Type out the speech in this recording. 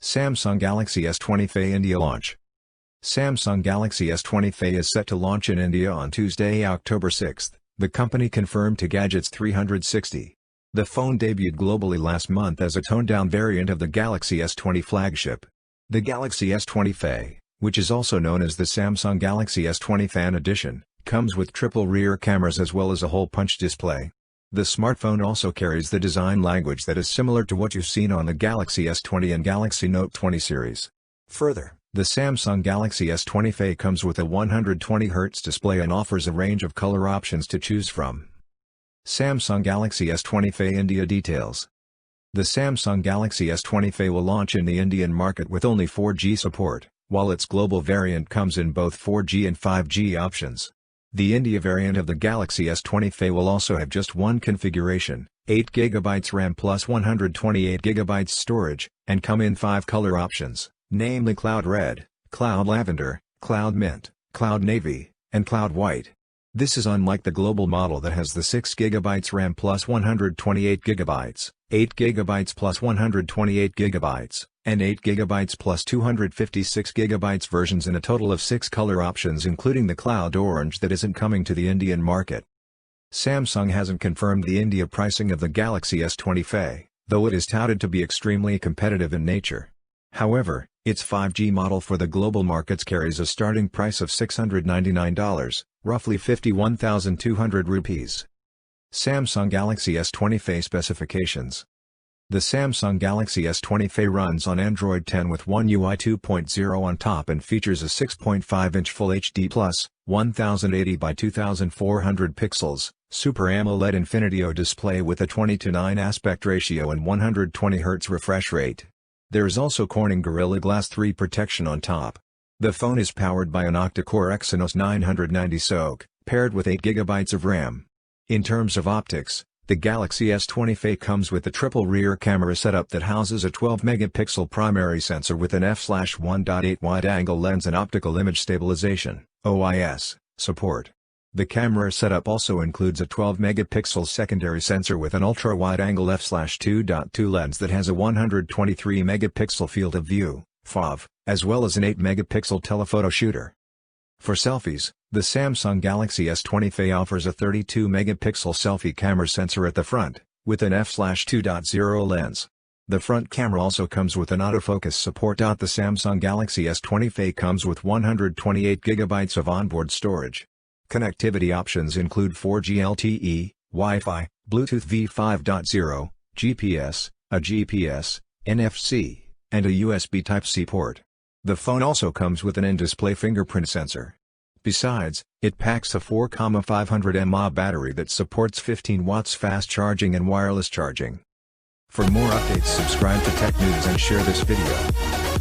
Samsung Galaxy S20 FE India launch. Samsung Galaxy S20 FE is set to launch in India on Tuesday, October 6, the company confirmed to Gadgets 360. The phone debuted globally last month as a toned-down variant of the Galaxy S20 flagship. The Galaxy S20 FE, which is also known as the Samsung Galaxy S20 Fan Edition, comes with triple rear cameras as well as a hole-punch display. The smartphone also carries the design language that is similar to what you've seen on the Galaxy S20 and Galaxy Note 20 series. Further, the Samsung Galaxy S20 FE comes with a 120Hz display and offers a range of color options to choose from. Samsung Galaxy S20 FE India details. The Samsung Galaxy S20 FE will launch in the Indian market with only 4G support, while its global variant comes in both 4G and 5G options. The India variant of the Galaxy S20 FE will also have just one configuration, 8GB RAM plus 128GB storage, and come in 5 color options, namely Cloud Red, Cloud Lavender, Cloud Mint, Cloud Navy, and Cloud White. This is unlike the global model that has the 6GB RAM plus 128GB, 8GB plus 128GB, and 8GB plus 256GB versions in a total of 6 color options including the Cloud Orange that isn't coming to the Indian market. Samsung hasn't confirmed the India pricing of the Galaxy S20 FE, though it is touted to be extremely competitive in nature. However, its 5G model for the global markets carries a starting price of $699, roughly 51,200 rupees. Samsung Galaxy S20 FE specifications. The Samsung Galaxy S20 FE runs on Android 10 with One UI 2.0 on top and features a 6.5-inch Full HD Plus, 1080 by 2400 pixels, Super AMOLED Infinity-O display with a 20:9 aspect ratio and 120Hz refresh rate. There is also Corning Gorilla Glass 3 protection on top. The phone is powered by an octa-core Exynos 990 SoC, paired with 8GB of RAM. In terms of optics, the Galaxy S20 FE comes with a triple rear camera setup that houses a 12-megapixel primary sensor with an f/1.8 wide-angle lens and optical image stabilization (OIS) support. The camera setup also includes a 12-megapixel secondary sensor with an ultra-wide-angle f/2.2 lens that has a 123-megapixel field of view (FOV), as well as an 8-megapixel telephoto shooter. For selfies, the Samsung Galaxy S20 FE offers a 32-megapixel selfie camera sensor at the front, with an f/2.0 lens. The front camera also comes with an autofocus support. The Samsung Galaxy S20 FE comes with 128GB of onboard storage. Connectivity options include 4G LTE, Wi-Fi, Bluetooth V5.0, GPS, a GPS, NFC, and a USB Type-C port. The phone also comes with an in-display fingerprint sensor. Besides, it packs a 4,500 mAh battery that supports 15 watts fast charging and wireless charging. For more updates, subscribe to Tech News and share this video.